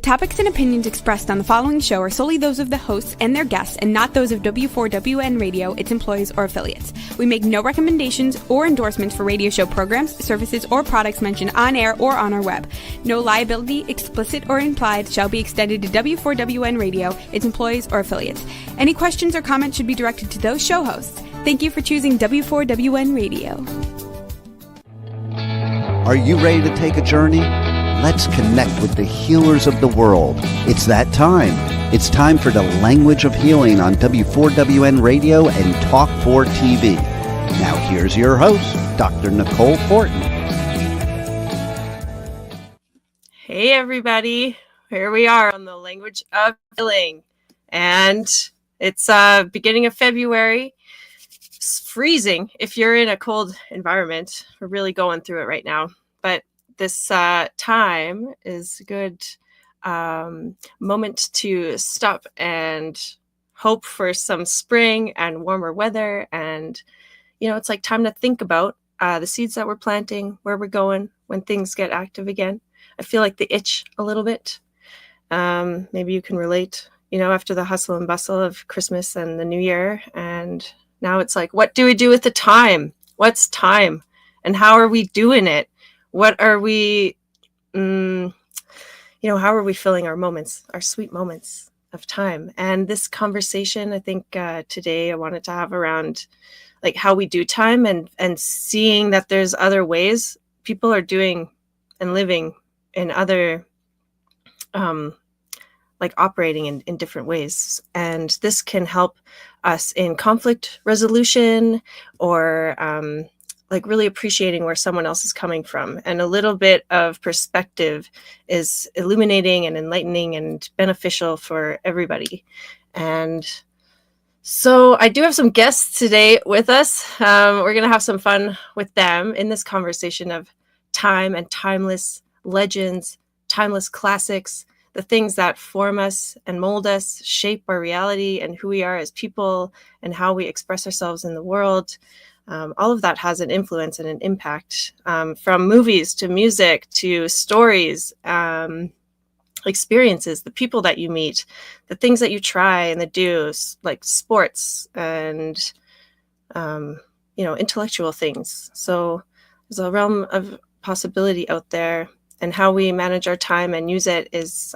topics and opinions expressed on the following show are solely those of the hosts and their guests and not those of W4WN Radio, its employees, or affiliates. We make no recommendations or endorsements for radio show programs, services, or products mentioned on air or on our web. No liability, explicit or implied, shall be extended to W4WN Radio, its employees, or affiliates. Any questions or comments should be directed to those show hosts. Thank you for choosing W4WN Radio. Are you ready to take a journey? Let's connect with the healers of the world. It's that time. It's time for the Language of Healing on W4WN Radio and Talk 4 TV. Now here's your host, Dr. Nicole Fortin. Hey everybody, here we are on the Language of Healing, and it's beginning of February. It's freezing if you're in a cold environment. We're really going through it right now, but this time is a good moment to stop and hope for some spring and warmer weather. And, you know, it's like time to think about the seeds that we're planting, where we're going when things get active again. I feel like the itch a little bit. Maybe you can relate, you know, after the hustle and bustle of Christmas and the New Year. And now it's like, what do we do with the time? What's time? And how are we doing it? What are we, how are we filling our moments, our sweet moments of time? And this conversation, I think today I wanted to have around like how we do time and seeing that there's other ways people are doing and living in other, like operating in different ways. And this can help us in conflict resolution or like really appreciating where someone else is coming from. And a little bit of perspective is illuminating and enlightening and beneficial for everybody. And so I do have some guests today with us. We're going to have some fun with them in this conversation of time and timeless legends, timeless classics, the things that form us and mold us, shape our reality and who we are as people and how we express ourselves in the world. All of that has an influence and an impact, from movies to music to stories, experiences, the people that you meet, the things that you try and the do's, like sports and, intellectual things. So there's a realm of possibility out there, and how we manage our time and use it is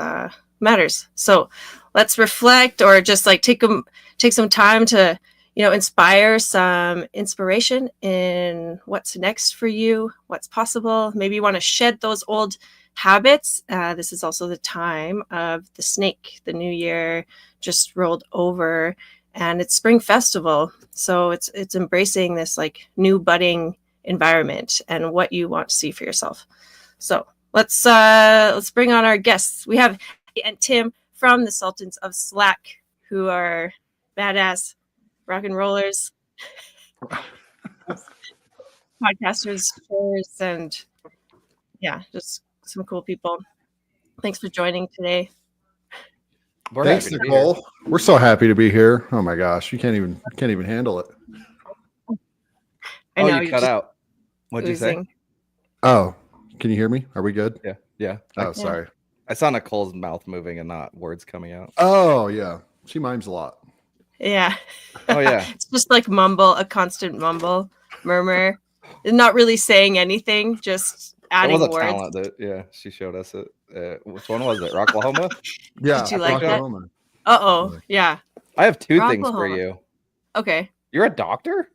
matters. So let's reflect, or just like take some time to inspire some inspiration in what's next for you, what's possible. Maybe you want to shed those old habits. This is also the time of the snake. The new year just rolled over and it's spring festival. So it's embracing this like new budding environment and what you want to see for yourself. So let's bring on our guests. We have Andy and Tim from the Sultans of Slack, who are badass rock and rollers, podcasters, and just some cool people. Thanks for joining today. Thanks, Nicole. We're so happy to be here. Oh my gosh, you can't even handle it. I know you cut out. What'd you say? Oh, can you hear me? Are we good? Yeah. Oh, sorry. I saw Nicole's mouth moving and not words coming out. Oh yeah, she mimes a lot. Yeah. Oh yeah. It's just like a constant murmur, not really saying anything, just adding words. Talent that, she showed us it. Which one was it? Rocklahoma? Yeah. Did you like Rocklahoma. that? Yeah. I have two things for you. Okay. You're a doctor?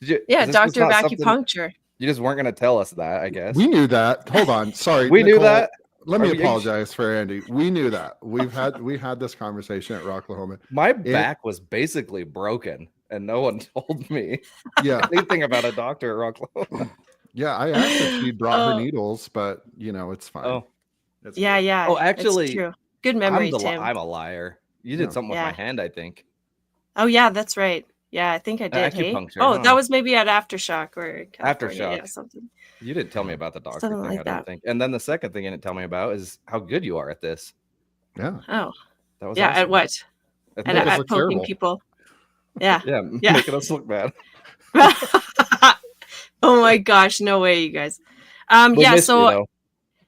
Doctor of acupuncture. You just weren't going to tell us that, I guess. We knew that. Hold on. Sorry. We Nicole, knew that. Let me apologize for Andy. We knew that. We had this conversation at Rocklahoma. My back was basically broken and no one told me anything about a doctor at Rocklahoma. Yeah, I asked if she brought her needles, but it's fine. Oh. Yeah. Oh, actually, it's true. Good memory, Tim. I'm a liar. You did something with my hand, I think. Oh yeah, that's right. Yeah, I think I did. Acupuncture. Hey? Oh, that was maybe at Aftershock or Aftershock. Something. You didn't tell me about the doctor Something thing, like I don't think. And then the second thing you didn't tell me about is how good you are at this. Yeah. Oh. That was awesome. Awesome. At what? At poking terrible. people. Yeah. Yeah, making us look bad. Oh my gosh, no way, you guys. We'll miss you, though.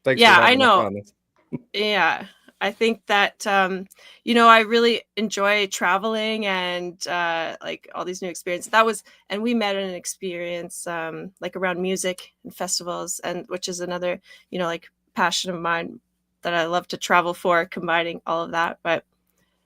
Thanks for I having us know. on this. Yeah. I think that, I really enjoy traveling and like all these new experiences. And we met in an experience like around music and festivals, and which is another, like passion of mine that I love to travel for, combining all of that. But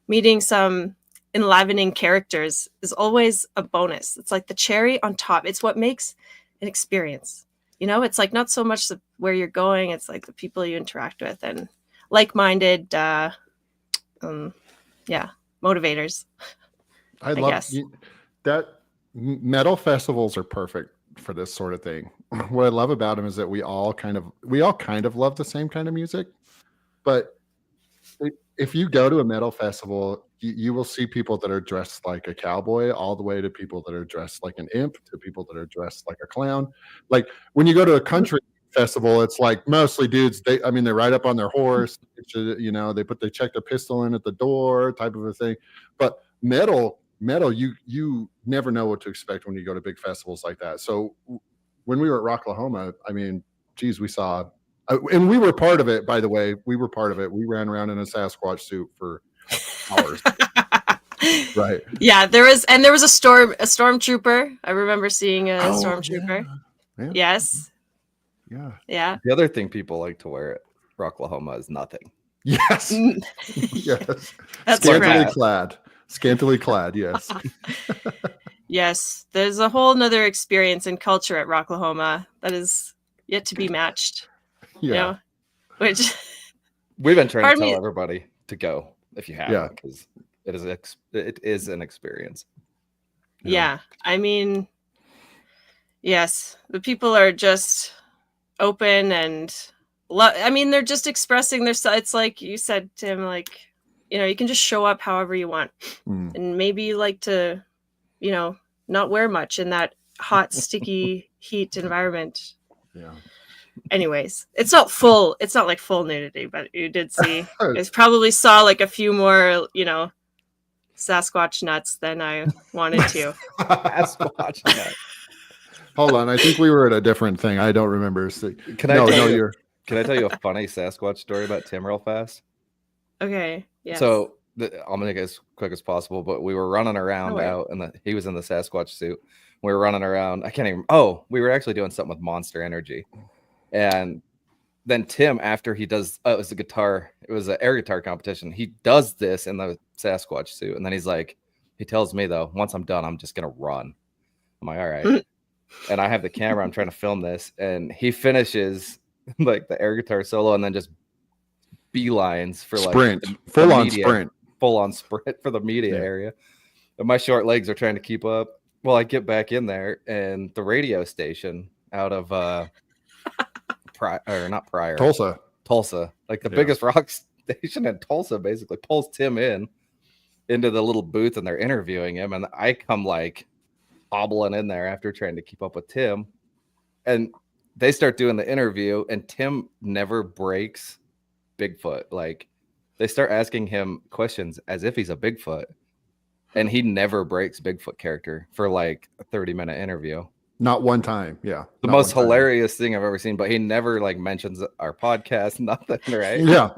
meeting some enlivening characters is always a bonus. It's like the cherry on top. It's what makes an experience. It's like not so much where you're going, it's like the people you interact with and like-minded motivators. I love that. Metal festivals are perfect for this sort of thing. What I love about them is that we all kind of love the same kind of music, but if you go to a metal festival, you will see people that are dressed like a cowboy, all the way to people that are dressed like an imp, to people that are dressed like a clown. Like when you go to a country festival, it's like mostly dudes. They ride up on their horse, they check the pistol in at the door, type of a thing. But metal, you never know what to expect when you go to big festivals like that. So when we were at Rocklahoma, we saw, and we were part of it, by the way. We were part of it. We ran around in a Sasquatch suit for hours. Right. Yeah, there was a stormtrooper. I remember seeing a stormtrooper. Yeah. Yes. Yeah. Yeah. The other thing people like to wear at Rocklahoma is nothing. Yes. Yes. That's Scantily clad. Yes. Yes. There's a whole nother experience in culture at Rocklahoma that is yet to be matched. Yeah. Which we've been trying to tell everybody to go if you have. Yeah. Because it is an experience. Yeah. Yes, the people are just open and they're just expressing their. It's like you said, Tim, like, you can just show up however you want. And maybe you like to, not wear much in that hot, sticky heat environment. Yeah. Anyways, it's not like full nudity, but you did see, you probably saw like a few more, Sasquatch nuts than I wanted to. Sasquatch nuts. Hold on, I think we were at a different thing. I don't remember. Can I tell you a funny Sasquatch story about Tim real fast? Okay. Yes. So I'll make it as quick as possible. But we were running around out, and he was in the Sasquatch suit. We were running around. I can't even. Oh, we were actually doing something with Monster Energy, and then Tim, after he does, it was a guitar. It was an air guitar competition. He does this in the Sasquatch suit, and then he tells me though, once I'm done, I'm just gonna run. I'm like, all right. And I have the camera. I'm trying to film this, and he finishes like the air guitar solo, and then just beelines for like full on sprint for the media area. And my short legs are trying to keep up. Well, I get back in there, and the radio station out of Tulsa, like the biggest rock station in Tulsa, basically pulls Tim into the little booth, and they're interviewing him, and I come like hobbling in there after trying to keep up with Tim, and they start doing the interview, and Tim never breaks Bigfoot. Like, they start asking him questions as if he's a Bigfoot, and he never breaks Bigfoot character for like a 30-minute interview. Not one time. Yeah. The most hilarious thing I've ever seen, but he never like mentions our podcast, nothing, right? Yeah.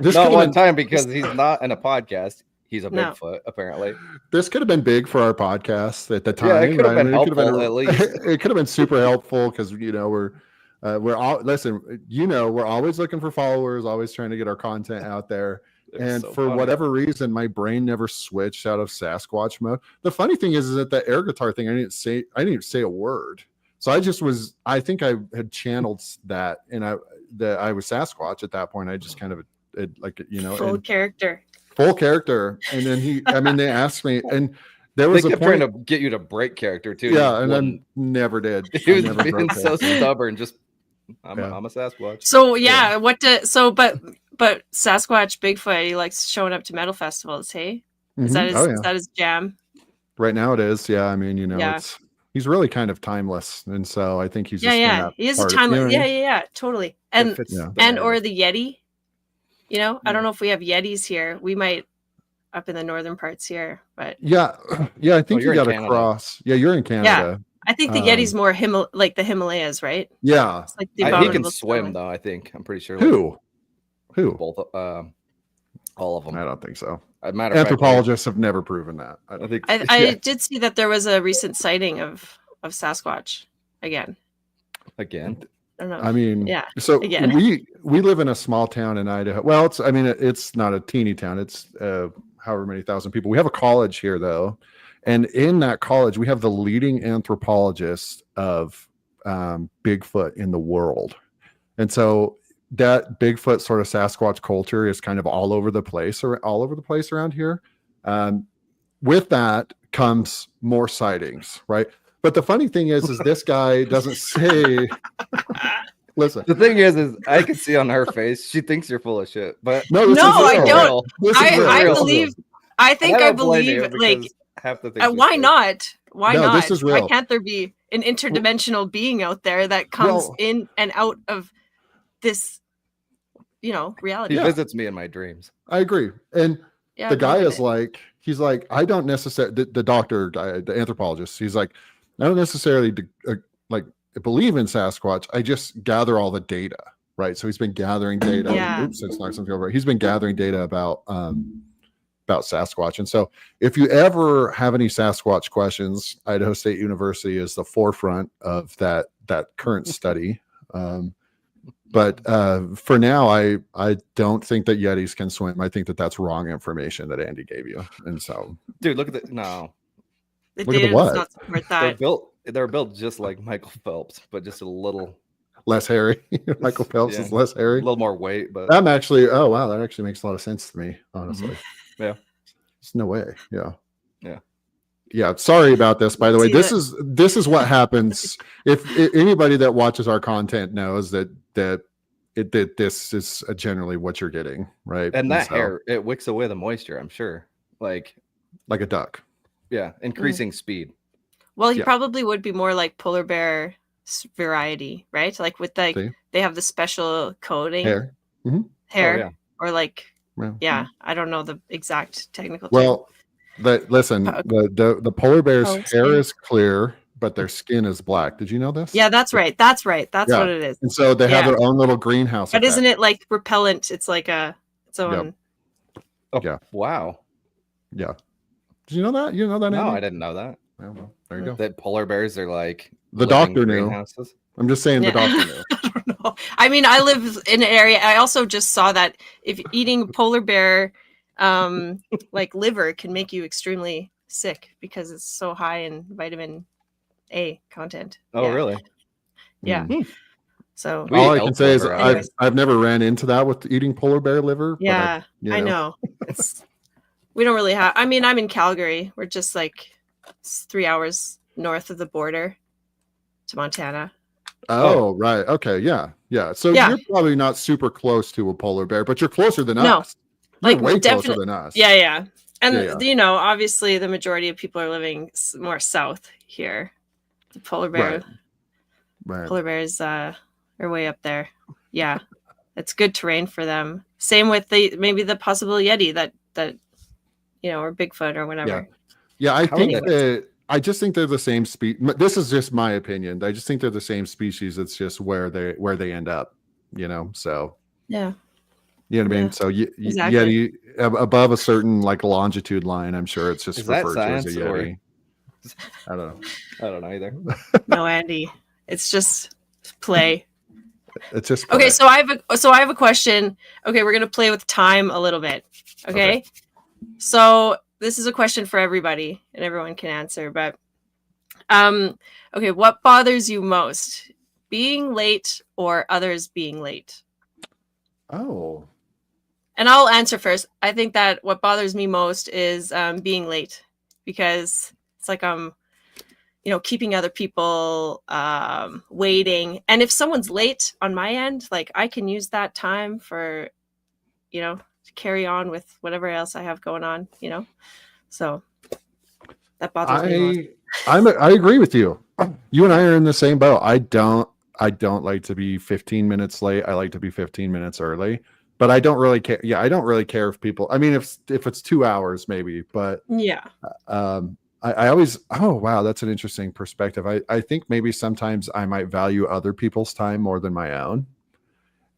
Not one time, because he's not in a podcast. He's a Bigfoot, apparently. This could have been big for our podcast at the time. Yeah, it could have been helpful, at least. It could have been super helpful, because we're always looking for followers, always trying to get our content out there. And so for whatever reason, my brain never switched out of Sasquatch mode. The funny thing is that the air guitar thing, I didn't even say a word. So I think I had channeled that, and I was Sasquatch at that point. I just kind of full character. And then they asked me, and there was a point trying to get you to break character too. Yeah, and I never did. He was being so stubborn. Just I'm a Sasquatch. So but Sasquatch Bigfoot, he likes showing up to metal festivals. Hey, is that his jam? Right now it is. Yeah, he's really kind of timeless, and so I think he's he is a timeless. Totally. And or the Yeti. I don't know if we have Yetis here. We might up in the northern parts here, but yeah. I think you got to cross. Yeah, you're in Canada. Yeah. I think the Yeti's more like the Himalayas, right? Yeah. It's like he can swim though. I think I'm pretty sure. Who? Both. All of them. I don't think so. Anthropologists have never proven that. I did see that there was a recent sighting of Sasquatch again. I don't know. I mean, yeah. So again. we live in a small town in Idaho. Well, it's not a teeny town. It's however many thousand people. We have a college here though, and in that college we have the leading anthropologist of Bigfoot in the world, and so that Bigfoot sort of Sasquatch culture is kind of all over the place around here. With that comes more sightings, right? But the funny thing is this guy doesn't say. Listen, the thing is I can see on her face she thinks you're full of shit. But I don't. I believe like half the things why not? Why not? This is real. Why can't there be an interdimensional being out there that comes in and out of this, reality? He visits me in my dreams. I agree. And the guy is like, he's like, I don't necessarily, the doctor guy, the anthropologist, he's like, I don't necessarily believe in Sasquatch. I just gather all the data, right? So he's been gathering data. Yeah. Oops, it's not something over. He's been gathering data about Sasquatch. And so if you ever have any Sasquatch questions, Idaho State University is the forefront of that current study. But for now, I don't think that Yetis can swim. I think that that's wrong information that Andy gave you. And so, dude, look at the no. The data does not support that. They're built just like Michael Phelps, but just a little less hairy. Michael Phelps is less hairy. A little more weight, but I'm actually. Oh wow, that actually makes a lot of sense to me. Honestly, yeah. There's no way. Yeah. Yeah. Sorry about this. By the way, this is what happens if anybody that watches our content knows that this is generally what you're getting, right? And that hair, it wicks away the moisture. I'm sure, like a duck. Yeah, increasing speed. Well, he probably would be more like polar bear variety, right? Like with they have the special coating hair, or like I don't know the exact technical term. Well, listen, the polar bear's hair is clear, but their skin is black. Did you know this? Yeah, that's right. That's what it is. And so they have their own little greenhouse. But isn't it like repellent? It's like its own. Yep. Oh, yeah. Wow. Yeah. Did you know that? You know that? No, I didn't know that. Well, there you go. That polar bears are like the doctor knew. I'm just saying the doctor knew. I don't know. I mean, I live in an area. I also just saw that if eating polar bear, like liver, can make you extremely sick because it's so high in vitamin A content. Oh, really? Yeah. So all I can say is I've never ran into that with eating polar bear liver. Yeah, I know. We don't really have. I mean, I'm in Calgary. We're just like 3 hours north of the border to Montana. Oh, right. Okay. Yeah. So you're probably not super close to a polar bear, but you're closer than us. You're way closer than us. Yeah. And obviously the majority of people are living more south here. The polar bear, polar bears are way up there. Yeah, it's good terrain for them. Same with maybe the possible Yeti that or Bigfoot or whatever. Yeah. I just think they're the same species. This is just my opinion. I just think they're the same species. It's just where they end up. So yeah. You know what I mean? So Yeti above a certain longitude line, I'm sure it's just referred to as a Yeti. I don't know either. No, Andy. It's just play. It's just play. Okay. So I have a question. Okay, we're gonna play with time a little bit. Okay. So this is a question for everybody, and everyone can answer. But okay, what bothers you most, being late or others being late? Oh. And I'll answer first. I think that what bothers me most is being late, because it's like I'm, keeping other people waiting. And if someone's late on my end, like I can use that time for, to carry on with whatever else I have going on, So that bothers me most. I agree with you. You and I are in the same boat. I don't like to be 15 minutes late. I like to be 15 minutes early. But I don't really care. Yeah, I don't really care if people. I mean, if it's 2 hours, maybe. But yeah, I always. Oh wow, that's an interesting perspective. I think maybe sometimes I might value other people's time more than my own,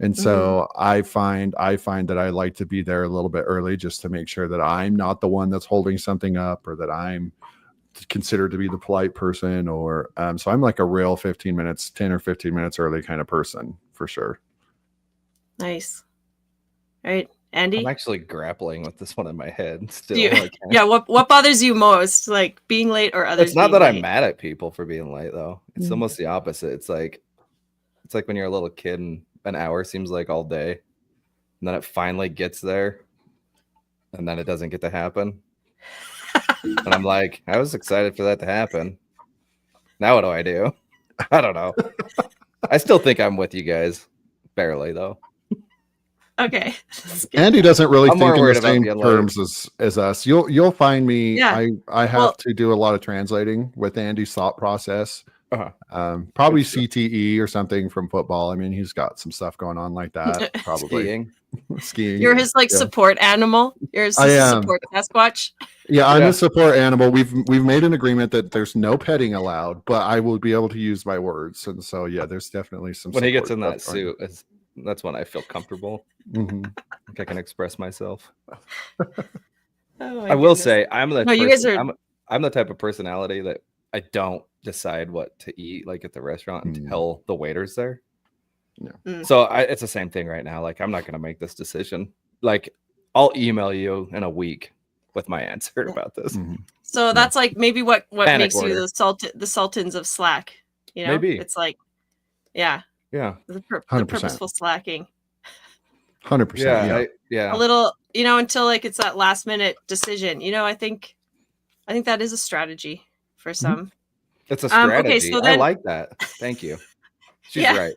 And so I find that I like to be there a little bit early just to make sure that I'm not the one that's holding something up, or that I'm considered to be the polite person, or so I'm like a real 10 or 15 minutes early kind of person for sure. Nice. All right, Andy? I'm actually grappling with this one in my head still. Yeah, what bothers you most, like being late or others? It's not that late? I'm mad at people for being late though. It's almost the opposite. It's like when you're a little kid and an hour seems like all day, and then it finally gets there, and then it doesn't get to happen. And I'm like, I was excited for that to happen. Now what do I do? I don't know. I still think I'm with you guys, barely though. Okay. Andy doesn't really think in the same terms as us. You'll find me. Yeah. I have to do a lot of translating with Andy's thought process. Probably CTE or something from football. I mean, he's got some stuff going on like that. Probably skiing. You're his support animal. You're his support Sasquatch. Yeah, I'm a support animal. We've made an agreement that there's no petting allowed, but I will be able to use my words. And so there's definitely some. When he gets in that suit, that's when I feel comfortable. Like I can express myself. I will say I'm the type of personality that I don't decide what to eat like at the restaurant until the waiter's there. So it's the same thing right now. Like I'm not going to make this decision. Like I'll email you in a week with my answer about this. So that's like maybe what makes you the Sultans of Slack. You know, maybe it's like, the purposeful slacking. 100%. A little, until like it's that last minute decision. I think that is a strategy for some. It's a strategy. Okay, so then, I like that. Thank you. She's right.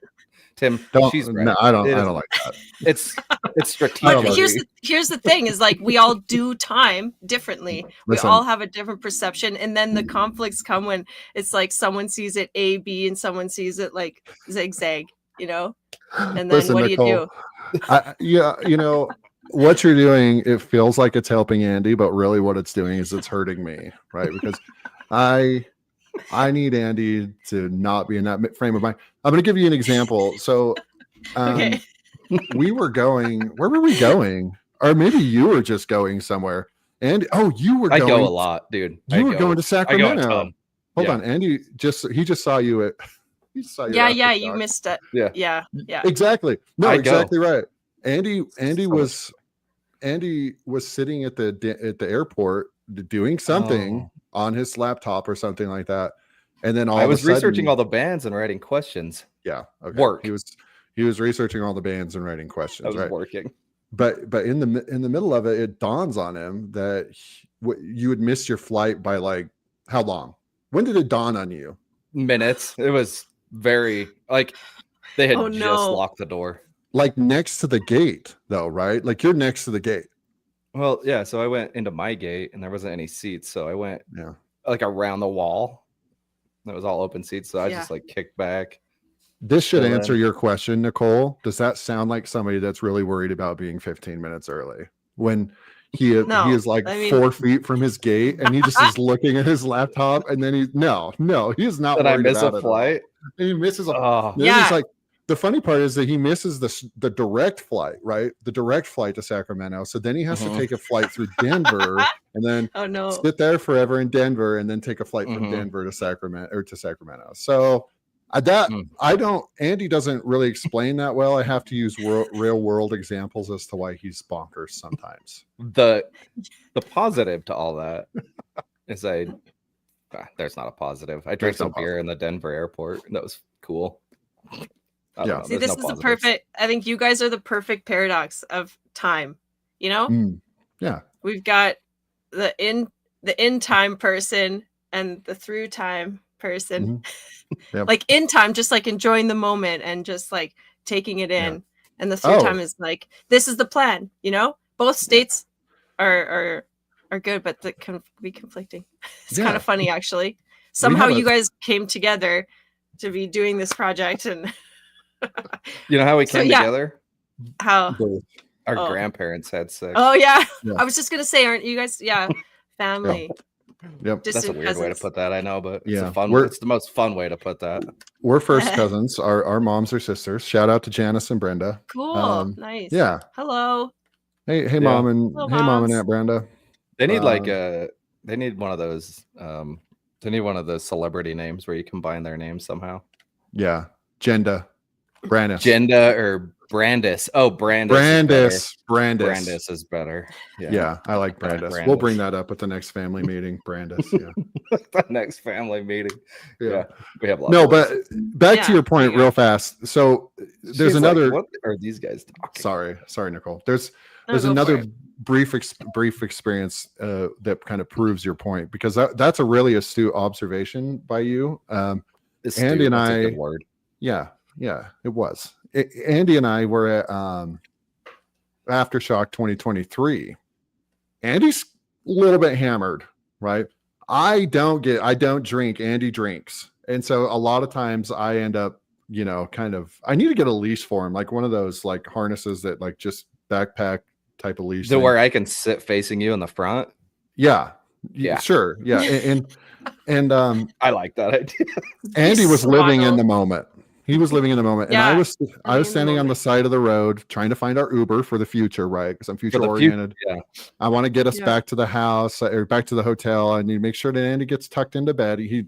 Tim, she's right. No, I don't like that. It's strategic. But here's the thing is like we all do time differently. We all have a different perception, and then the conflicts come when it's like someone sees it A, B, and someone sees it like zigzag, And then what Nicole, do you do? What you're doing, it feels like it's helping Andy, but really what it's doing is it's hurting me, right? Because I need Andy to not be in that frame of mind. I'm going to give you an example. So we were going, where were we going? Or maybe you were just going somewhere. And you were going. I go a lot, dude. You were going to Sacramento. Hold on. Andy he just saw you at. He saw you you missed it. Yeah. Exactly. No, exactly right. Andy was sitting at the airport doing something on his laptop or something like that, and then I was researching all the bands and writing questions. Yeah, okay. Work. He was researching all the bands and writing questions. I was working, but in the middle of it, it dawns on him that you had missed your flight by like how long? When did it dawn on you? Minutes. It was very like they had just locked the door. Like next to the gate, though, right? Like you're next to the gate. Well, yeah. So I went into my gate, and there wasn't any seats, so I went like around the wall. That was all open seats, so I just like kicked back. This should answer your question, Nicole. Does that sound like somebody that's really worried about being 15 minutes early when he is like 4 feet from his gate and he just is looking at his laptop, and then he is not worried I miss about a flight. He misses a It's like the funny part is that he misses the direct flight, right? The direct flight to Sacramento. So then he has to take a flight through Denver and then sit there forever in Denver and then take a flight from Denver to Sacramento. So Andy doesn't really explain that well. I have to use real world examples as to why he's bonkers sometimes. The positive to all that is there's not a positive. I drank some beer in the Denver airport. That was cool. See, this is the perfect. I think you guys are the perfect paradox of time. Yeah. We've got the in time person and the through time person. Yep. Like in time, just like enjoying the moment and just like taking it in. Yeah. And the through time is like, this is the plan. Both states are good, but that can be conflicting. It's kind of funny, actually. Somehow you guys came together to be doing this project, and you know how we came together? How? Our grandparents had sex. Oh yeah. I was just gonna say, aren't you guys? Yeah, family. Yep. That's a weird way to put that, I know, but it's it's the most fun way to put that. We're first cousins. Our moms are sisters. Shout out to Janice and Brenda. Cool. Nice. Yeah. Hello. Hey mom and mom and Aunt Brenda. They need they need one of those they need one of those celebrity names where you combine their names somehow. Yeah. Jenda. Brandis. Jenda or Brandis. Oh, Brandis. Brandis is better. Yeah, I like Brandis. We'll bring that up at the next family meeting. Brandis. Yeah. The next family meeting. Yeah. We have lots. No, but back to your point real fast. So there's another. What are these guys talking? Sorry, Nicole. There's another brief experience that kind of proves your point, because that's a really astute observation by you. Andy and I. A good word. Yeah, it was. Andy and I were at Aftershock 2023. Andy's a little bit hammered, right? I don't drink. Andy drinks, and so a lot of times I end up, I need to get a leash for him, like one of those like harnesses that like just backpack type of leash. So where I can sit facing you in the front. Yeah. Sure. Yeah. And I like that idea. Andy was living in the moment. He was living in the moment, and I was standing on the side of the road trying to find our Uber for the future, right? Because I'm future oriented. I want to get us back to the house or back to the hotel. I need to make sure that Andy gets tucked into bed. He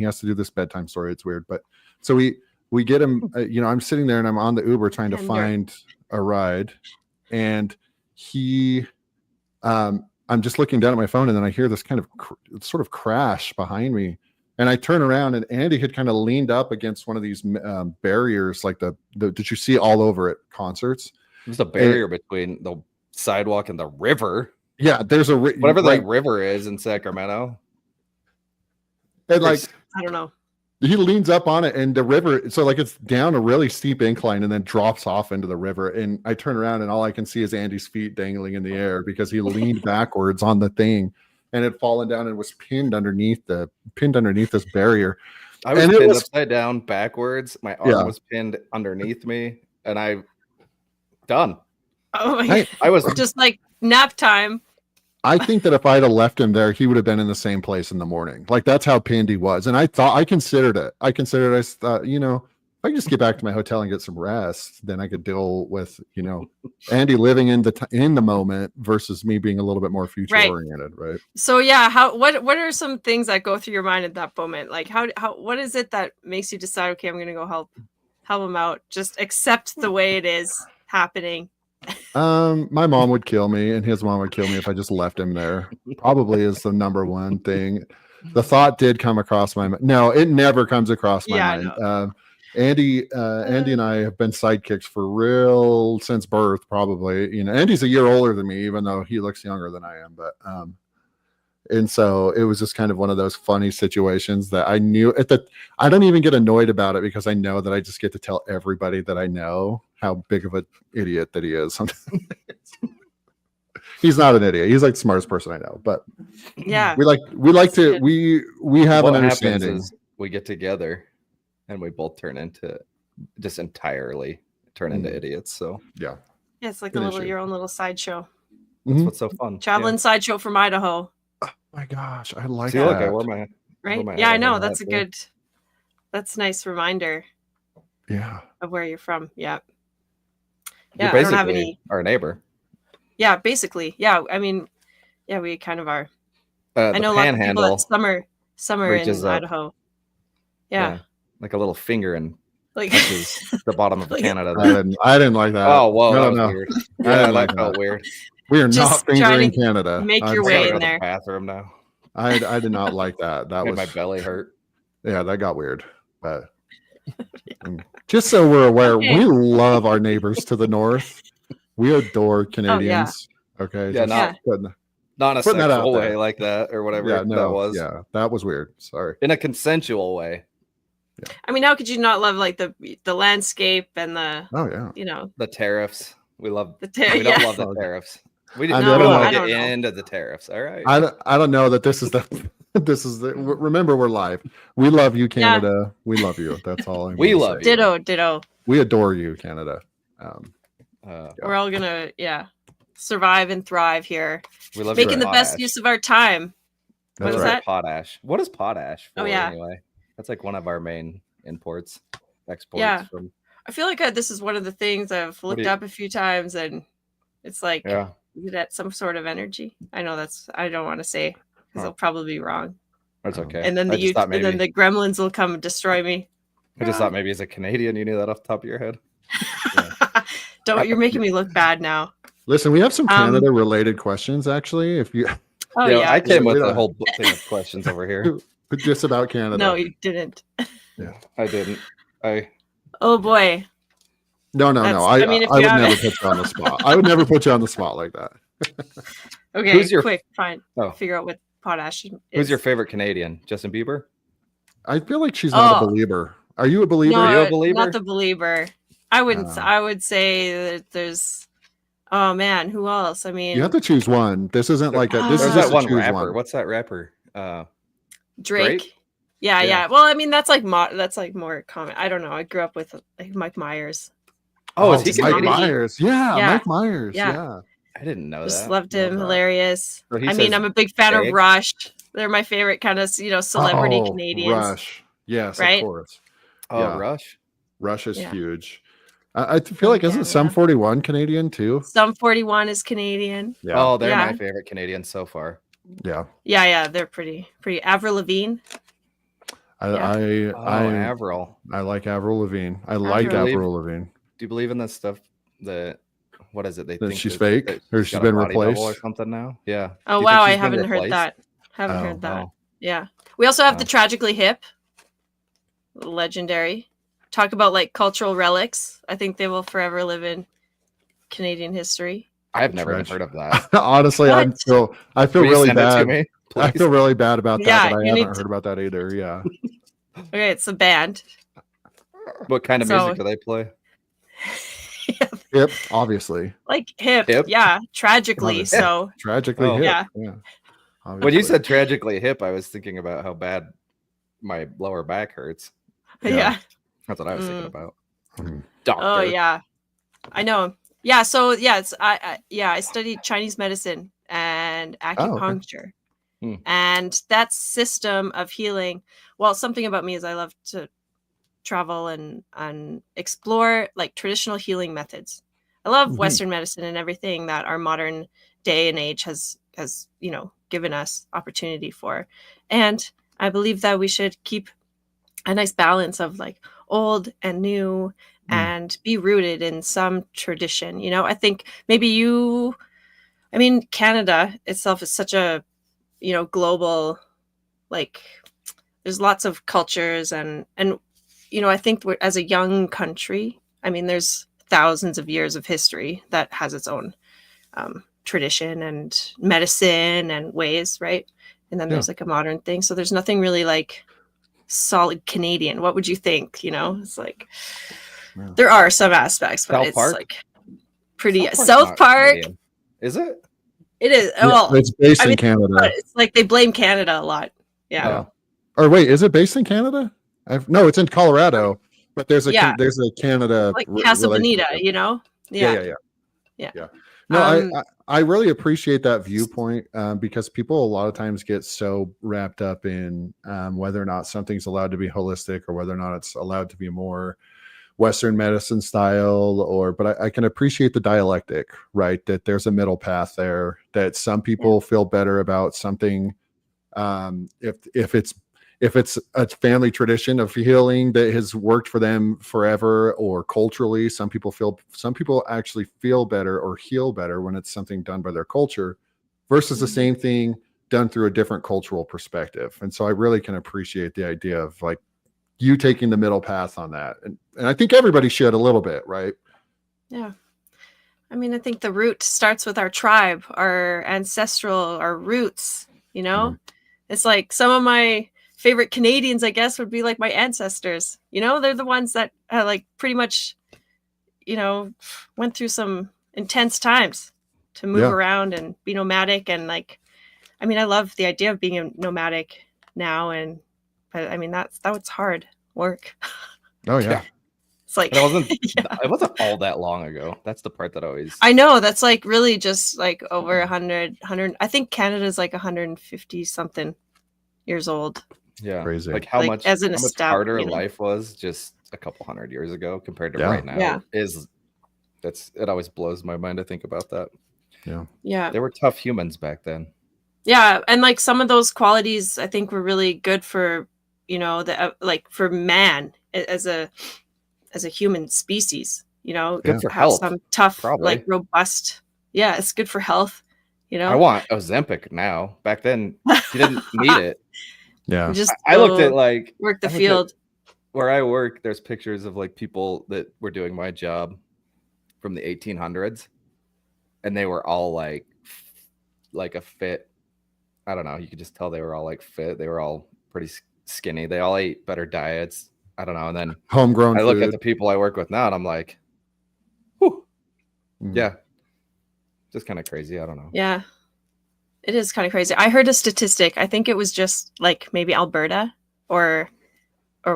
has to do this bedtime story. It's weird, but so we get him. I'm sitting there and I'm on the Uber trying to find a ride, and I'm just looking down at my phone, and then I hear this kind of sort of crash behind me. And I turn around, and Andy had kind of leaned up against one of these barriers, like the that you see all over at concerts. There's a barrier between the sidewalk and the river. Yeah, there's whatever that river is in Sacramento. And like, I don't know. He leans up on it, and the river, so like it's down a really steep incline and then drops off into the river. And I turn around, and all I can see is Andy's feet dangling in the air because he leaned backwards on the thing. And had fallen down and was pinned underneath this barrier. I was pinned upside down backwards. My arm was pinned underneath me, and done. Oh my God. I was just like nap time. I think that if I'd have left him there, he would have been in the same place in the morning. Like that's how pinned he was. And I considered it. I thought, if I can just get back to my hotel and get some rest, then I could deal with, Andy living in the moment versus me being a little bit more future oriented, right? So what are some things that go through your mind at that moment? Like what is it that makes you decide, okay, I'm going to go help him out? Just accept the way it is happening. My mom would kill me, and his mom would kill me if I just left him there. Probably is the number one thing. The thought did come across my mind. No, it never comes across my mind. Andy and I have been sidekicks for since birth, probably. Andy's a year older than me, even though he looks younger than I am. But and so it was just kind of one of those funny situations that I knew I don't even get annoyed about it because I know that I just get to tell everybody that I know how big of an idiot that he is. He's not an idiot. He's like the smartest person I know. But we have an understanding. We get together. And we both turn into idiots. So yeah, it's like your own little sideshow. That's what's so fun. Traveling sideshow from Idaho. Oh my gosh, I like that. Look, I wore my I know that's a nice reminder. Yeah, of where you're from. Yeah. Yeah, I don't have any. Our neighbor. Yeah, basically. Yeah, I mean, yeah, we kind of are. I know a lot of people that summer in Idaho. Yeah. Like a little finger and like the bottom of Canada. I didn't like that. Oh, whoa, no. Weird. Yeah, that felt weird. We are not fingering Canada. Make your way in there. The bathroom now. I did not like that. That made my belly hurt. Yeah, that got weird. But just so we're aware, we love our neighbors to the north. We adore Canadians. Oh, yeah. Okay. Yeah, not in a sexual way like that or whatever that was. Yeah, that was weird. Sorry. In a consensual way. Yeah. I mean, how could you not love like the landscape and the the tariffs? We love the tariffs. We don't love the tariffs. We don't want to get into the tariffs. All right. I don't know that this is the remember we're live. We love you, Canada. Yeah. We love you. That's all. We love you. Ditto. We adore you, Canada. We're all gonna survive and thrive here. We love making the best use of our time. What is that? Potash. What is potash for anyway? That's like one of our main exports. Yeah. I feel like this is one of the things I've looked up a few times, and it's like, is that some sort of energy? I know I don't want to say because I'll probably be wrong. That's okay. And then the gremlins will come and destroy me. I just thought maybe as a Canadian you knew that off the top of your head. You're making me look bad now. Listen, we have some Canada related questions actually. If you I came with a whole thing of questions over here. Just about Canada. No, you didn't. Yeah, I didn't. Oh boy. No. I would never put you on the spot. I would never put you on the spot like that. Okay, quick, fine. Figure out what potash is. Who's your favorite Canadian? Justin Bieber? I feel like she's not a believer. Are you a believer? No, Are you a believer? Not the believer. I wouldn't. I would say that there's. Oh man, who else? I mean, you have to choose one. This isn't like a. This is that one rapper. What's that rapper? Drake. Yeah. Well, I mean, that's like more common. I don't know. I grew up with like Mike Myers. Oh, is he Mike Myers? Yeah, Mike Myers. Yeah. I didn't know Just that. Loved him. Hilarious. So I mean, I'm a big fan of Rush. They're my favorite kind of celebrity Canadians. Rush. Yes, right? Of course. Oh, Rush. Rush is huge. I feel like isn't Sum 41 Canadian too? Sum 41 is Canadian. Yeah. Oh, they're my favorite Canadians so far. Yeah. Yeah. They're pretty. Avril Lavigne. Avril. I like Avril Lavigne. Avril Lavigne. Do you believe in this stuff? What is it? They think she's fake, or she's been replaced or something now. Yeah. Oh wow, I haven't heard that. Heard that. Yeah. We also have the Tragically Hip. Legendary. Talk about like cultural relics. I think they will forever live in Canadian history. I've never even heard of that. Honestly, I feel really bad. I feel really bad about that, but I haven't heard about that either. Yeah. Okay, it's a band. What kind of music do they play? Hip, obviously. Like hip. Yeah. Tragically. Obviously. So tragically hip. Yeah. When you said tragically hip, I was thinking about how bad my lower back hurts. Yeah. That's what I was thinking about. Doctor. Oh yeah. I know. Yeah. So it's I studied Chinese medicine and acupuncture. And that system of healing. Well, something about me is I love to travel and explore like traditional healing methods. I love Western medicine and everything that our modern day and age has given us opportunity for. And I believe that we should keep a nice balance of like old and new and be rooted in some tradition. I think maybe Canada itself is such a, global, like there's lots of cultures and I think we're, as a young country, there's thousands of years of history that has its own tradition and medicine and ways, right? And then there's like a modern thing. So there's nothing really like solid Canadian. What would you think? It's like there are some aspects, but it's like pretty South Park. Is it? It is. Yeah, well, it's based in Canada. It's like they blame Canada a lot. Yeah. Or wait, is it based in Canada? No, it's in Colorado, but there's a Canada like Casa Bonita, Yeah. No, I really appreciate that viewpoint because people a lot of times get so wrapped up in whether or not something's allowed to be holistic or whether or not it's allowed to be more Western medicine style but I can appreciate the dialectic, right? That there's a middle path there, that some people feel better about something if it's a family tradition of healing that has worked for them forever, or culturally, some people actually feel better or heal better when it's something done by their culture versus the same thing done through a different cultural perspective. And so I really can appreciate the idea of like you taking the middle path on that. And I think everybody should a little bit, right? Yeah. I think the root starts with our tribe, our our roots, It's like some of my favorite Canadians, I guess, would be like my ancestors. They're the ones that like pretty much, went through some intense times to move around and be nomadic. And like, I love the idea of being a nomadic now. But that was hard work. Oh yeah. It's like it wasn't all that long ago. That's the part that always. I know that's like really just like over 100. I think Canada's like 150 something years old. Yeah, crazy. Like how much harder you know? life was just a couple hundred years ago compared to Yeah. right now. Yeah. It always blows my mind to think about that. Yeah. They were tough humans back then. Yeah, and like some of those qualities I think were really good for, you know, the like for man as a human species, you know, Good for have health, some tough, probably. like robust. Yeah, it's good for health, you know. I want Ozempic now. Back then, you didn't need it. Yeah. Just I looked at like work the field. Where I work, there's pictures of like people that were doing my job from the 1800s, and they were all like a fit. I don't know. You could just tell they were all like fit. They were all pretty skinny. They all ate better diets. I don't know. And then Homegrown I look food. at the people I work with now, and I'm like, whew. Yeah, just kind of crazy. I don't know. Yeah, it is kind of crazy. I heard a statistic. I think it was just like maybe Alberta or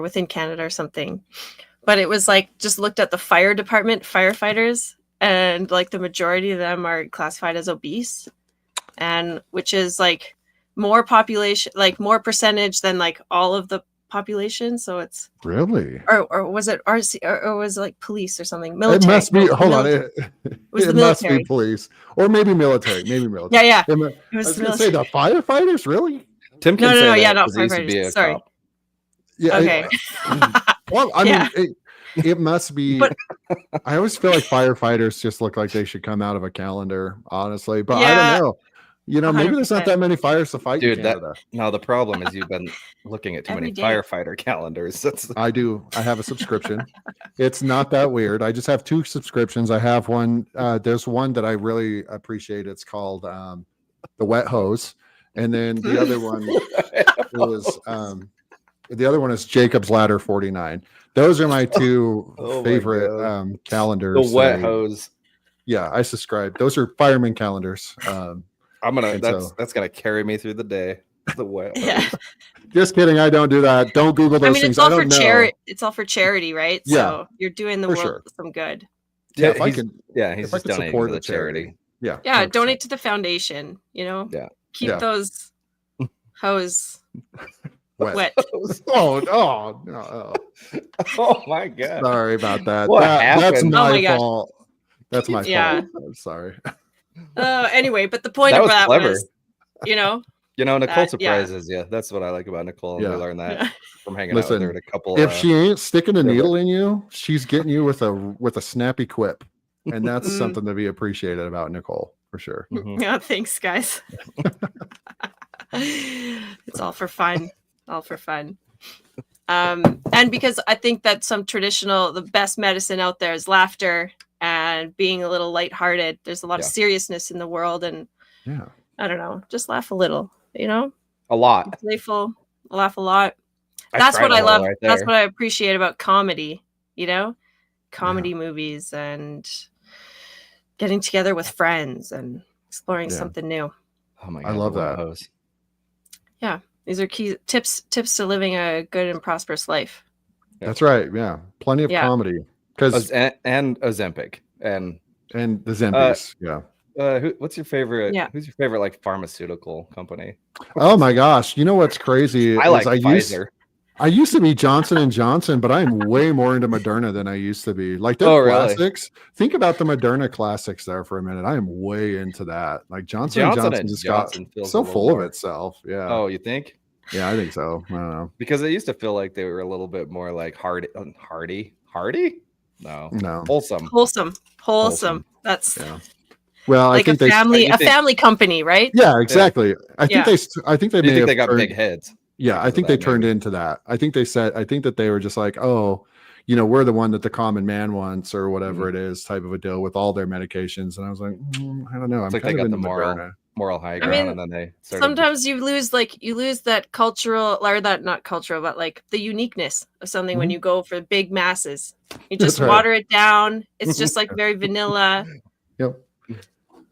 within Canada or something. But it was like just looked at the fire department firefighters, and like the majority of them are classified as obese, and which is like more population, like more percentage than like all of the population. So it's really, or was it RC or was it like police or something? Military. It must be. Hold on. It was the must military. be police or maybe military. Maybe military. Yeah. It was going to say the firefighters. Really? Tim can say no, that yeah, not 'cause he used to be firefighters. a Sorry. cop. Yeah. Okay. Well, I Yeah. mean, it must be. But- I always feel like firefighters just look like they should come out of a calendar, honestly. But I Yeah. don't know. You know, maybe there's not 100%. that many fires to fight Dude, in Canada. No, the problem is you've been looking at too many Every day. firefighter calendars. That's I do. I have a subscription. It's not that weird. I just have 2 subscriptions. I have one. There's one that I really appreciate. It's called the Wet Hose, and then the other one is Jacob's Ladder 49. Those are my 2 Oh my favorite God. calendars. the wet hose. Yeah, I subscribe. Those are fireman calendars. That's gonna carry me through the day. The wet hose. Yeah. Just kidding. I don't do that. Don't Google those I mean, things. it's all I for don't know. charity. It's all for charity, right? Yeah. So you're doing the For world sure. some good. Yeah, if I he's, can. yeah, he's if I just could donating support to the the charity. charity. Yeah. Yeah, 100%. donate to the foundation. You know. Yeah. Keep Yeah. those hose wet. Oh no. Oh my God. Sorry about that. What That's happened? Oh my my gosh. fault. That's my Yeah. fault. I'm sorry. Anyway, but the point That of was that clever. was, you know, You know, Nicole yeah. surprises you. That's what I like about Nicole. Yeah. We learned that Yeah. from hanging out Listen, with her at a couple. If she ain't sticking a yeah, needle in you, she's getting you with a snappy quip. And that's Mm. something to be appreciated about Nicole, for sure. Mhm. yeah, thanks, guys. It's all for fun. All for fun. And because I think that the best medicine out there is laughter and being a little lighthearted. There's a lot of Yeah. seriousness in the world, and Yeah. I don't know, just laugh a little, you know, a lot. be playful, laugh a lot. I That's cried what a I lot love. right That's there. what I appreciate about comedy, you know, comedy movies and getting together with friends and exploring Yeah. something new. Oh my I God, love the wet that. hose. These are key tips to living a good and prosperous life. That's right. Yeah. Plenty of Yeah. comedy. Because And Ozempic. And the Zempies. Yeah. what's your favorite? Yeah. Who's your favorite like pharmaceutical company? Oh my gosh. You know what's crazy? I is like Pfizer. Pfizer. I used to be Johnson & Johnson, but I'm way more into Moderna than I used to be. Like their Oh, really? classics. Think about the Moderna classics there for a minute. I am way into that. Like Johnson & Johnson Johnson & just Johnson got feels a so little full of more- itself. Yeah. Oh, you think? Yeah, I think so. I don't know. Because I used to feel like they were a little bit more like hardy. No, No. wholesome. Wholesome. That's Yeah. Well, like I think a think- family company, right? Yeah, exactly. I think Yeah. I think they Do you may think have they got turned- big heads? Yeah, I because think of they that, turned maybe? into that. I think that they were just like, oh, you know, we're the one that the common man wants or whatever it is type of a deal with all their medications. And I was like, I don't know. I'm It's like they kind of got into the Moderna. moral high I ground, mean, and then they started Sometimes you lose that cultural, or that not cultural, but like the uniqueness of something when Mhm. you go for big masses. You That's just right. water it down. It's just like very vanilla. Yep.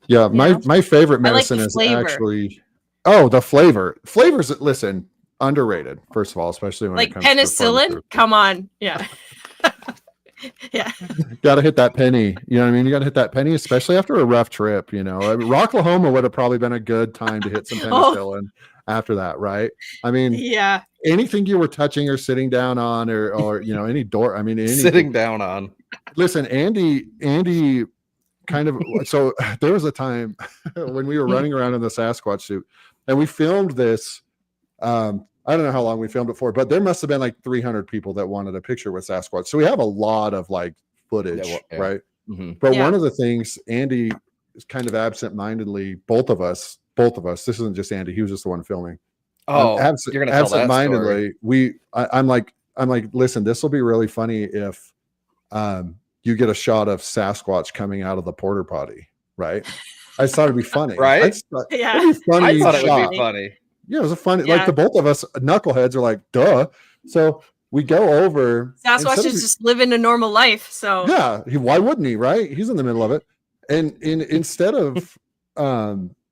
Yeah, my favorite I like medicine the is flavor. actually the flavor. Flavors, listen, underrated. First of all, especially when Like it comes to penicillin. pharmaceuticals. Come on. Yeah. Yeah. Got to hit that penny. You know what I mean? You got to hit that penny, especially after a rough trip. You know, I mean, Rocklahoma would have probably been a good time to hit some penicillin after that, right? I mean, yeah. Anything you were touching or sitting down on, or you know, any door. I mean, anything. Sitting down on. Listen, Andy, kind of. So there was a time when we were running around in the Sasquatch suit, and we filmed this. I don't know how long we filmed it for, but there must have been like 300 people that wanted a picture with Sasquatch. So we have a lot of like footage, right? Mm-hmm. But one of the things, Andy is kind of absent-mindedly, both of us, this isn't just Andy, he was just the one filming. Oh, you're gonna tell that story. I'm like, listen, this will be really funny if you get a shot of Sasquatch coming out of the porta potty, right? I just thought it'd be funny, right? It'd be funny. I thought it would be funny. Yeah, it was a funny. Like the both of us knuckleheads are like, duh. So we go over. Sasquatch is just living a normal life. So yeah, why wouldn't he? Right? He's in the middle of it, and instead of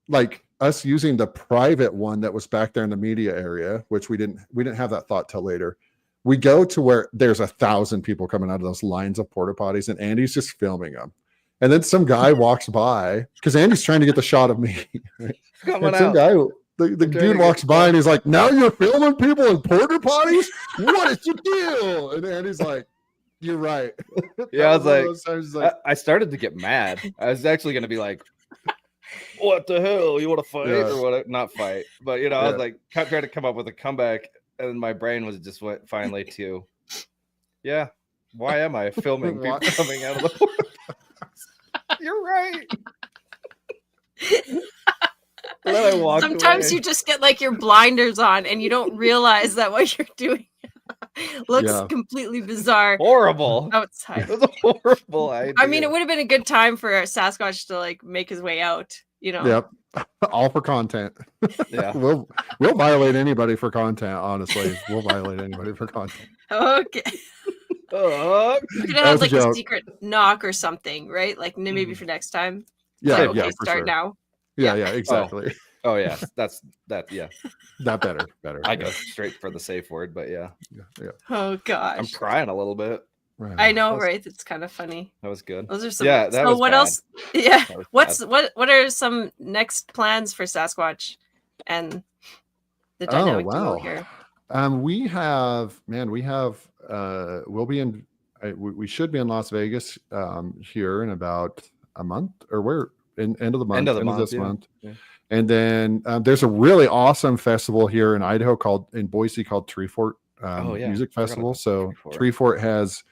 like us using the private one that was back there in the media area, which we didn't have that thought till later. We go to where there's 1,000 people coming out of those lines of porta potties, and Andy's just filming them. And then some guy walks by because Andy's trying to get the shot of me. Right? And some guy. The dude walks by and he's like, now you're filming people in porta potties? What is your deal? And Andy's like, you're right. Yeah, I was like, I started to get mad. I was actually going to be like, what the hell? You want to fight or what? Not fight. But, you know, I was like, trying to come up with a comeback. And my brain was just went finally to, yeah, why am I filming people coming out of the porta potties? You're right. Sometimes away. You just get like your blinders on and you don't realize that what you're doing looks completely bizarre. Horrible. Outside. It was a horrible idea. I mean, it would have been a good time for Sasquatch to like make his way out, you know. Yep. All for content. Yeah. We'll violate anybody for content, honestly. We'll violate anybody for content. Okay. You could have like a secret knock or something, right? Like maybe for next time. Yeah, like, start now. Yeah, exactly. Oh yeah, that's that. Yeah, that better. I go straight for the safe word, but yeah. Oh gosh, I'm crying a little bit. Right. I know, right? It's kind of funny. That was good. Those are some. Yeah, that was. What bad. else? Yeah. What are some next plans for Sasquatch and the dynamic duo here? We'll be in. We should be in Las Vegas here in about a month, or we're in end of the month, this month. Yeah. And then there's a really awesome festival here in Idaho in Boise called Treefort Music Festival. So Treefort has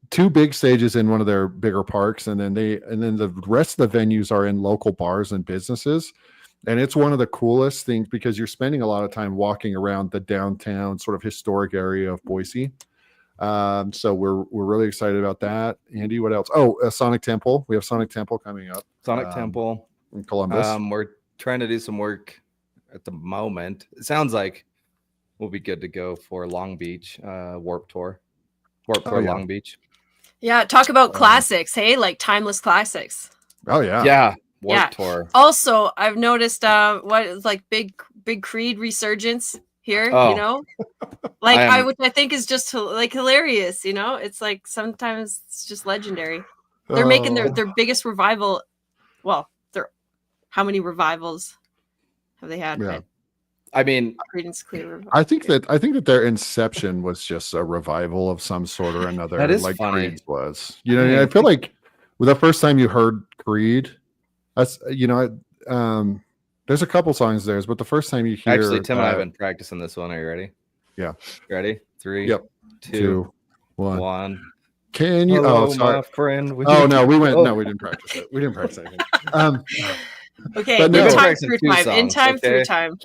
2 big stages in one of their bigger parks, and then the rest of the venues are in local bars and businesses. And it's one of the coolest things because you're spending a lot of time walking around the downtown sort of historic area of Boise. So we're really excited about that. Andy, what else? Sonic Temple. We have Sonic Temple coming up. Sonic Temple in Columbus. We're trying to do some work at the moment. It sounds like we'll be good to go for Long Beach Warped Tour. Long Beach. Yeah, talk about classics, hey? Like timeless classics. Oh yeah. Yeah. Warped Tour. Also, I've noticed what is like big Creed resurgence here, you know? Like which I think is just like hilarious, you know? It's like sometimes it's just legendary. They're making their biggest revival. Well, how many revivals have they had? Yeah. I mean, Creedence Clearwater. I think that their inception was just a revival of some sort or another. That is like funny. Creed's was. You know, I feel like the first time you heard Creed, that's there's a couple songs there, but the first time you hear actually, Tim and I have been practicing this one. Are you ready? Yeah. Ready? 3, yep. 2, 1. 1. Can you? Hello, sorry. my friend. No, we went. No, we didn't practice it. We didn't practice anything. Okay, in time through time. In time through time.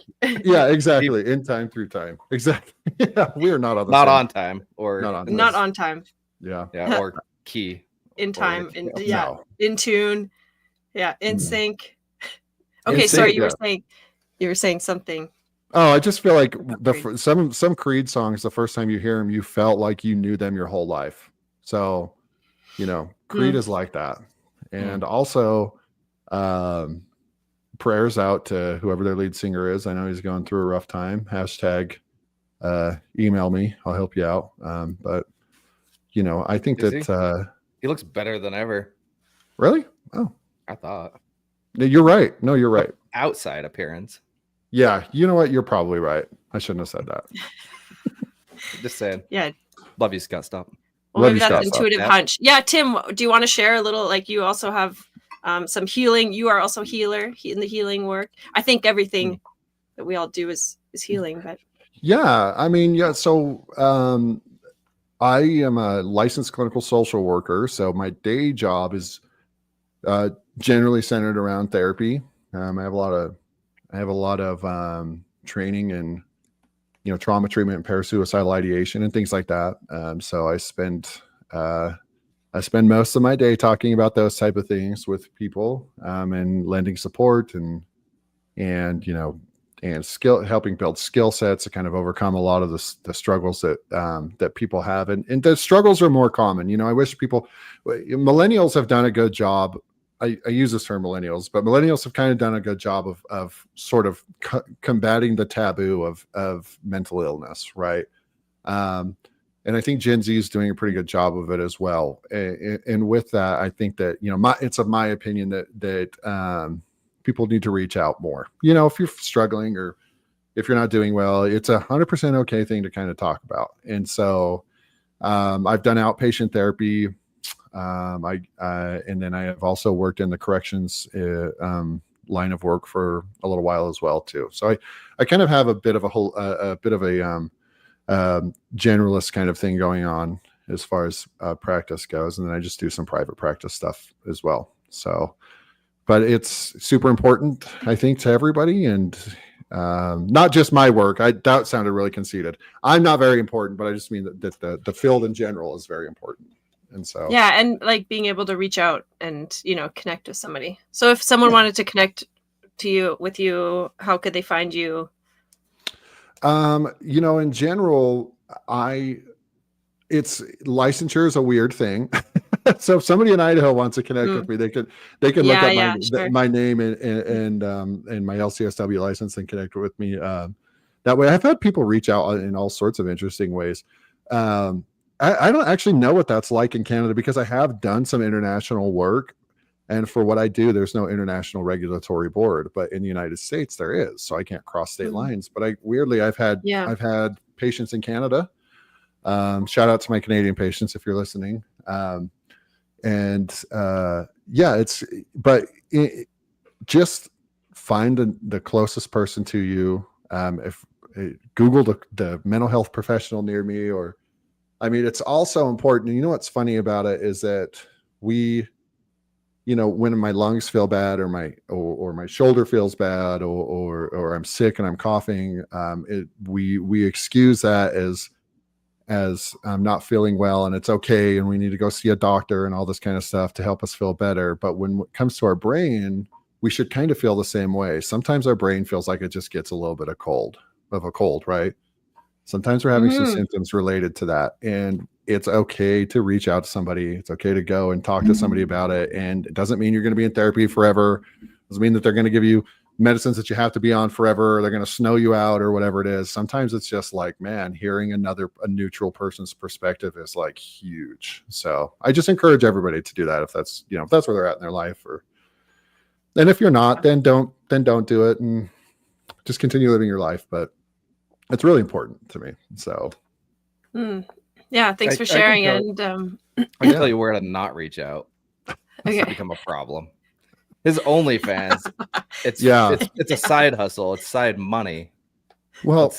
Yeah, exactly. In time through time. Exactly. Yeah, we are not on the not same. on time or not on time. Yeah. Yeah, or key. In time. No. In tune. Yeah, in sync. Okay, sorry, you were saying something. Oh, I just feel like some Creed songs, the first time you hear them, you felt like you knew them your whole life. So, Creed is like that. And also, prayers out to whoever their lead singer is. I know he's going through a rough time. # email me. I'll help you out. But I think that he looks better than ever. Really? Oh, I thought. You're right. No, you're right. Outside appearance. Yeah, you know what? You're probably right. I shouldn't have said that. Just saying. Yeah. Love you, Scott. Stop. Well, maybe that's intuitive hunch. Yeah, Tim, do you want to share a little? Like, you also have some healing. You are also healer in the healing work. I think everything that we all do is healing. But yeah, I mean, yeah. So I am a licensed clinical social worker. So my day job is generally centered around therapy. I have a lot of training in trauma treatment and parasuicidal ideation and things like that. So I spend most of my day talking about those type of things with people, and lending support and helping build skill sets to kind of overcome a lot of the struggles that people have. And the struggles are more common. I wish millennials have done a good job. I use this term millennials, but millennials have kind of done a good job of sort of combating the taboo of mental illness. Right. And I think Gen Z is doing a pretty good job of it as well. And with that, I think that, it's of my opinion that people need to reach out more. If you're struggling or if you're not doing well, it's 100% okay thing to kind of talk about. And so I've done outpatient therapy. And then I have also worked in the corrections line of work for a little while as well too. So I kind of have a bit of a generalist kind of thing going on as far as practice goes, and then I just do some private practice stuff as well. So, but it's super important, I think, to everybody, and not just my work. That sounded really conceited. I'm not very important, but I just mean that the field in general is very important. And so, yeah, and like being able to reach out and connect with somebody. So if someone wanted to connect with you, how could they find you? In general, it's licensure is a weird thing. So if somebody in Idaho wants to connect with me, they can look up my name and my LCSW license and connect with me. That way, I've had people reach out in all sorts of interesting ways. I don't actually know what that's like in Canada because I have done some international work, and for what I do, there's no international regulatory board, but in the United States there is, so I can't cross state lines. But I've had patients in Canada. Shout out to my Canadian patients if you're listening. Just find the closest person to you. If Google the mental health professional near me, it's also important. And what's funny about it is that when my lungs feel bad or my shoulder feels bad or I'm sick and I'm coughing, we excuse that as I'm not feeling well and it's okay and we need to go see a doctor and all this kind of stuff to help us feel better. But when it comes to our brain, we should kind of feel the same way. Sometimes our brain feels like it just gets a little bit of a cold, right? Sometimes we're having some symptoms related to that, and it's okay to reach out to somebody. It's okay to go and talk to somebody about it. And it doesn't mean you're going to be in therapy forever. It doesn't mean that they're going to give you medicines that you have to be on forever, or they're going to snow you out or whatever it is. Sometimes it's just like, man, hearing a neutral person's perspective is like huge. So I just encourage everybody to do that if that's where they're at in their life. And if you're not, then don't do it and just continue living your life. But it's really important to me. So, yeah, thanks for sharing. I can tell you where to not reach out. It's become a problem. His OnlyFans, it's a side hustle. It's side money. Well,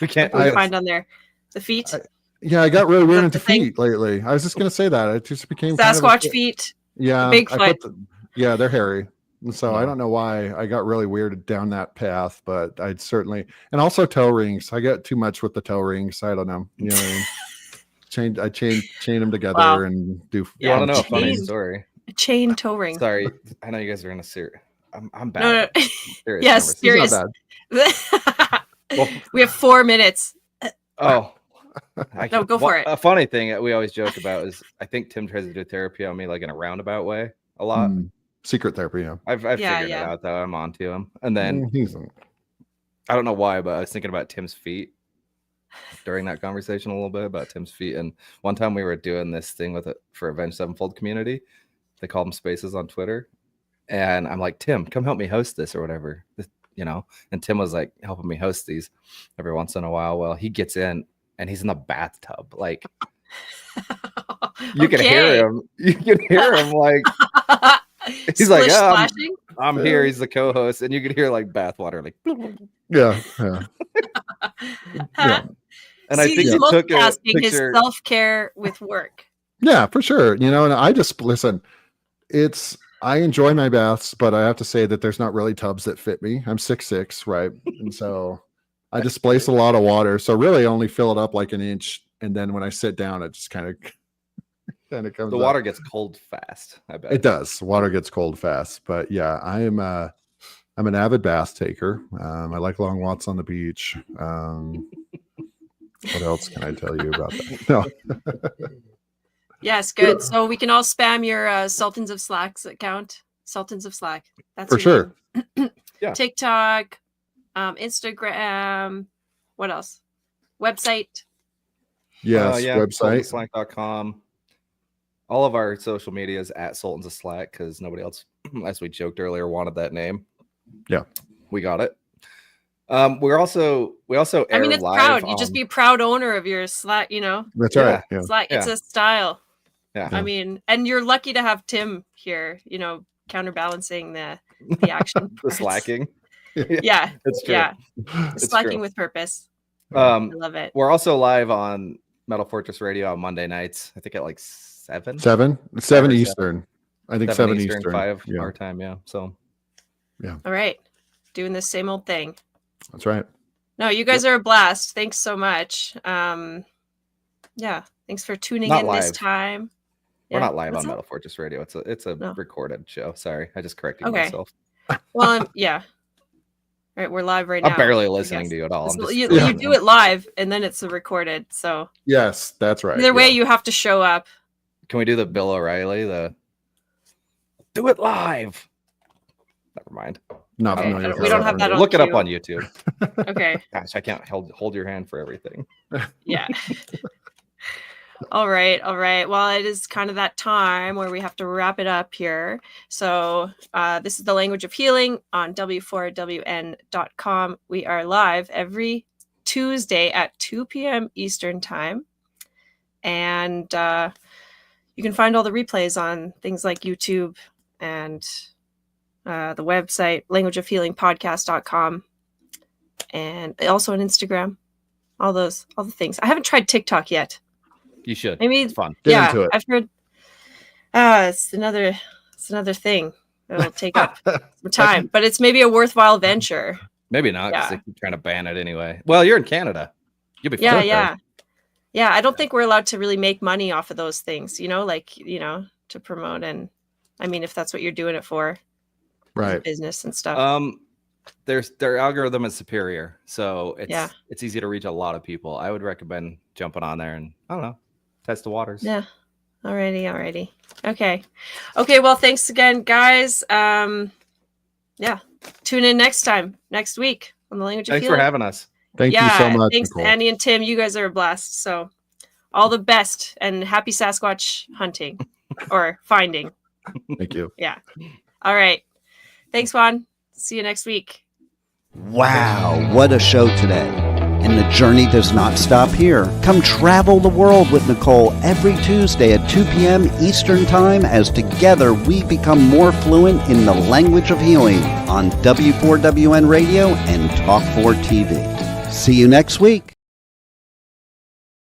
we can't find on there the feet. I got really weird into feet lately. I was just going to say that it just became Sasquatch feet. Yeah, Bigfoot. They're hairy. So I don't know why I got really weirded down that path, but I'd certainly, and also toe rings. I get too much with the toe rings. I don't know. You know what I mean? I chain them together and do. You want to know a funny story? A chain toe ring. Sorry, I know you guys are in a serious. I'm bad. No. Yes, serious. Well, we have 4 minutes. Oh. No, go for it. A funny thing that we always joke about is I think Tim tries to do therapy on me like in a roundabout way a lot. Secret therapy, yeah. I've figured it out though. I'm on to him. And then I don't know why, but I was thinking about Tim's feet. during that conversation a little bit about Tim's feet. And one time we were doing this thing with it for Avenged Sevenfold community. They call them spaces on Twitter. And I'm like, Tim, come help me host this or whatever, you know? And Tim was like helping me host these every once in a while. Well, he gets in and he's in the bathtub. Like you can hear him. You can hear him like, he's like, I'm here. He's the co-host. And you can hear like bathwater, like, yeah. And I think he took a picture. His self-care with work. Yeah, for sure. You know, and I just listen. I enjoy my baths, but I have to say that there's not really tubs that fit me. I'm 6'6", right? And so I displace a lot of water. So really, I only fill it up like an inch, and then when I sit down, it just kind of comes. The water gets cold fast. I bet it does. Water gets cold fast, but yeah, I'm an avid bath taker. I like long walks on the beach. What else can I tell you about that? No. Yes, good. So we can all spam your Sultans of Slack's account. Sultans of Slack. That's for sure. Yeah. TikTok, Instagram. What else? Website. Yes, website. Slack.com. All of our social media is at Sultans of Slack because nobody else, as we joked earlier, wanted that name. Yeah, we got it. We also air I mean, it's live proud. You just be a proud owner of your Slack. You know. That's right. Yeah. Slack. It's a style. Yeah. I mean, and you're lucky to have Tim here. You know, counterbalancing the action. The slacking. Yeah, it's true. Yeah, it's slacking true. with purpose. I love it. We're also live on Metal Fortress Radio on Monday nights. I think at like 7 Eastern. I think 7 Eastern. 5 our time. Yeah. So. Yeah. All right. Doing the same old thing. That's right. No, you guys are a blast. Thanks so much. Yeah. Thanks for tuning in this time. We're not live on Metal Fortress Radio. It's a recorded show. Sorry. I just corrected myself. Well, yeah. All right, we're live right now. I'm barely listening to you at all. You do it live and then it's recorded. So yes, that's right. Either way, you have to show up. Can we do the Bill O'Reilly? Do it live. Never mind. Not familiar. We don't have that on Look it up on YouTube. Okay. Gosh, I can't hold your hand for everything. Yeah. All right. Well, it is kind of that time where we have to wrap it up here. So this is the Language of Healing on W4WN.com. We are live every Tuesday at 2 p.m. Eastern time. And you can find all the replays on things like YouTube and the website, languageofhealingpodcast.com. And also on Instagram. All the things. I haven't tried TikTok yet. You should. Maybe it's fun. Get into it. I've heard. It's another thing that'll take up some time, but it's maybe a worthwhile venture. Maybe not. Because they keep trying to ban it anyway. Well, you're in Canada. You'll be fine. Yeah. I don't think we're allowed to really make money off of those things. To promote, and I mean, if that's what you're doing it for, right? Business and stuff. Their algorithm is superior, so it's easy to reach a lot of people. I would recommend jumping on there and I don't know. Test the waters. Yeah. Alrighty. Okay. Well, thanks again, guys. Tune in next week on the Language of Healing. Thanks for having us. Thank you so much. Thanks, Nicole. Andy and Tim. You guys are a blast. So all the best and happy Sasquatch hunting or finding. Thank you. Yeah. All right. Thanks, Juan. See you next week. Wow, what a show today. And the journey does not stop here. Come travel the world with Nicole every Tuesday at 2 p.m. Eastern Time as together we become more fluent in the language of healing on W4WN Radio and Talk4 TV. See you next week.